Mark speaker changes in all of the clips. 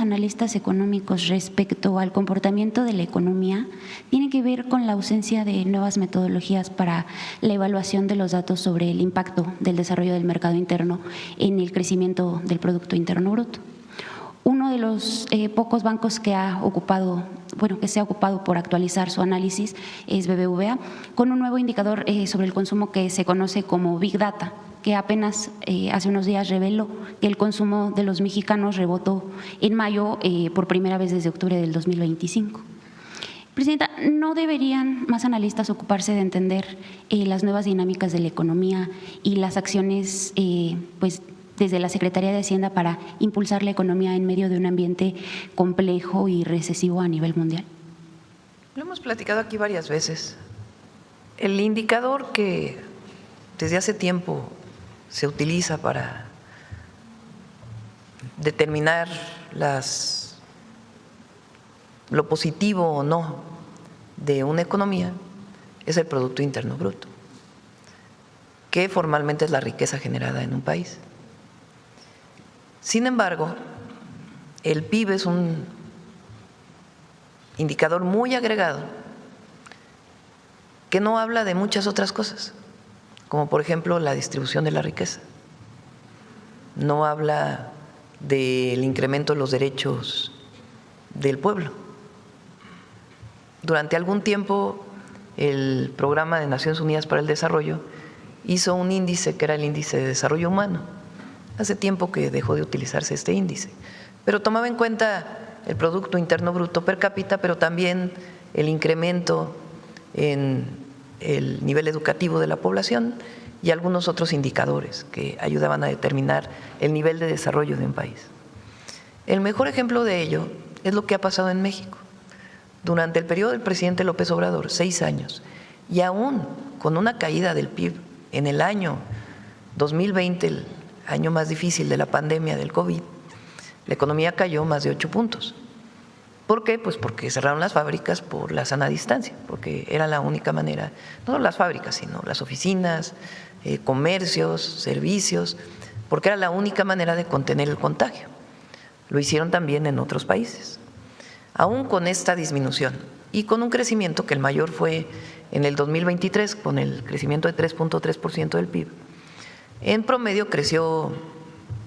Speaker 1: analistas económicos respecto al comportamiento de la economía tiene que ver con la ausencia de nuevas metodologías para la evaluación de los datos sobre el impacto del desarrollo del mercado interno en el crecimiento del Producto Interno Bruto. Uno de los pocos bancos que se ha ocupado por actualizar su análisis es BBVA, con un nuevo indicador sobre el consumo que se conoce como Big Data, que apenas hace unos días reveló que el consumo de los mexicanos rebotó en mayo por primera vez desde octubre del 2025. Presidenta, ¿no deberían más analistas ocuparse de entender las nuevas dinámicas de la economía y las acciones desde la Secretaría de Hacienda para impulsar la economía en medio de un ambiente complejo y recesivo a nivel mundial?
Speaker 2: Lo hemos platicado aquí varias veces. El indicador que desde hace tiempo se utiliza para determinar lo positivo o no de una economía es el Producto Interno Bruto, que formalmente es la riqueza generada en un país. Sin embargo, el PIB es un indicador muy agregado que no habla de muchas otras cosas, como por ejemplo la distribución de la riqueza. No habla del incremento de los derechos del pueblo. Durante algún tiempo, el Programa de Naciones Unidas para el Desarrollo hizo un índice que era el Índice de Desarrollo Humano. Hace tiempo que dejó de utilizarse este índice, pero tomaba en cuenta el Producto Interno Bruto per cápita, pero también el incremento en el nivel educativo de la población y algunos otros indicadores que ayudaban a determinar el nivel de desarrollo de un país. El mejor ejemplo de ello es lo que ha pasado en México. Durante el periodo del presidente López Obrador, 6 años, y aún con una caída del PIB en el año 2020, el año más difícil de la pandemia del COVID, la economía cayó más de 8 puntos. ¿Por qué? Pues porque cerraron las fábricas por la sana distancia, porque era la única manera, no solo las fábricas, sino las oficinas, comercios, servicios, porque era la única manera de contener el contagio. Lo hicieron también en otros países. Aún con esta disminución y con un crecimiento que el mayor fue en el 2023, con el crecimiento de 3.3% del PIB, en promedio creció,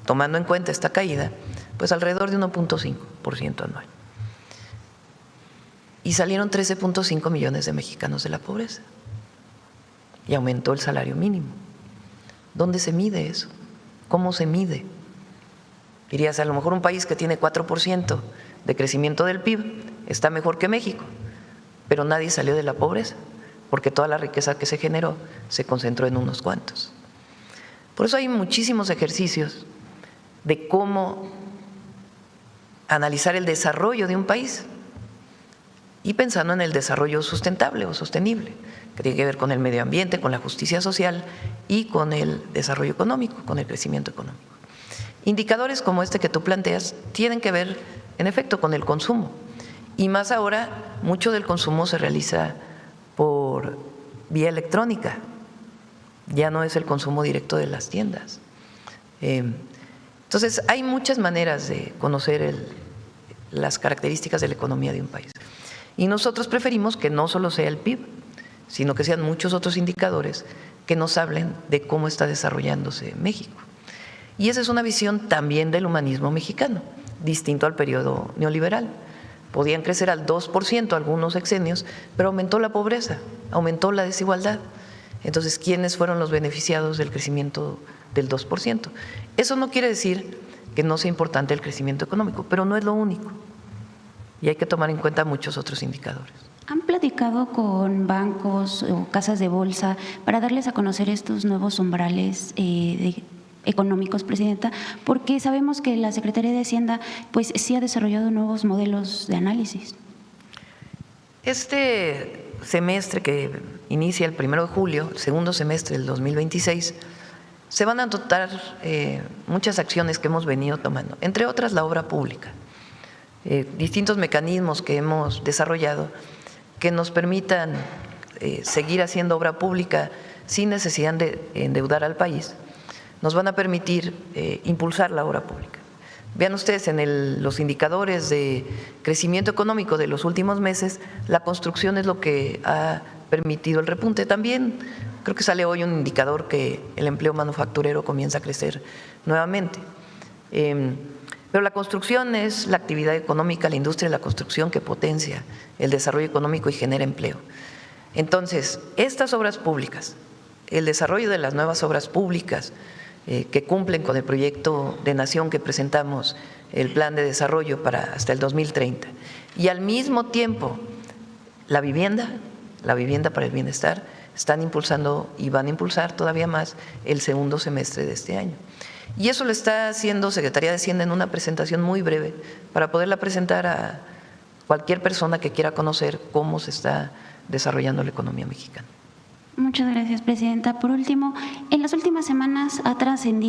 Speaker 2: tomando en cuenta esta caída, pues alrededor de 1.5% anual. Y salieron 13.5 millones de mexicanos de la pobreza. Y aumentó el salario mínimo. ¿Dónde se mide eso? ¿Cómo se mide? Dirías, a lo mejor un país que tiene 4% de crecimiento del PIB está mejor que México, pero nadie salió de la pobreza, porque toda la riqueza que se generó se concentró en unos cuantos. Por eso hay muchísimos ejercicios de cómo analizar el desarrollo de un país y pensando en el desarrollo sustentable o sostenible, que tiene que ver con el medio ambiente, con la justicia social y con el desarrollo económico, con el crecimiento económico. Indicadores como este que tú planteas tienen que ver, en efecto, con el consumo. Y más ahora, mucho del consumo se realiza por vía electrónica. Ya no es el consumo directo de las tiendas. Entonces, hay muchas maneras de conocer las características de la economía de un país. Y nosotros preferimos que no solo sea el PIB, sino que sean muchos otros indicadores que nos hablen de cómo está desarrollándose México. Y esa es una visión también del humanismo mexicano, distinto al periodo neoliberal. Podían crecer al 2% algunos sexenios, pero aumentó la pobreza, aumentó la desigualdad. Entonces, ¿quiénes fueron los beneficiados del crecimiento del 2%? Eso no quiere decir que no sea importante el crecimiento económico, pero no es lo único. Y hay que tomar en cuenta muchos otros indicadores.
Speaker 1: ¿Han platicado con bancos o casas de bolsa para darles a conocer estos nuevos umbrales económicos, Presidenta? Porque sabemos que la Secretaría de Hacienda pues sí ha desarrollado nuevos modelos de análisis.
Speaker 2: Este semestre que inicia el 1 de julio, el segundo semestre del 2026, se van a adoptar muchas acciones que hemos venido tomando, entre otras la obra pública, distintos mecanismos que hemos desarrollado que nos permitan seguir haciendo obra pública sin necesidad de endeudar al país, nos van a permitir impulsar la obra pública. Vean ustedes en los indicadores de crecimiento económico de los últimos meses, la construcción es lo que ha permitido el repunte. También creo que sale hoy un indicador que el empleo manufacturero comienza a crecer nuevamente. Pero la construcción es la actividad económica, la industria de la construcción que potencia el desarrollo económico y genera empleo. Entonces, estas obras públicas, el desarrollo de las nuevas obras públicas que cumplen con el proyecto de nación que presentamos, el plan de desarrollo para hasta el 2030, y al mismo tiempo la vivienda para el bienestar, están impulsando y van a impulsar todavía más el segundo semestre de este año. Y eso lo está haciendo Secretaría de Hacienda en una presentación muy breve para poderla presentar a cualquier persona que quiera conocer cómo se está desarrollando la economía mexicana.
Speaker 1: Muchas gracias, presidenta. Por último, en las últimas semanas ha trascendido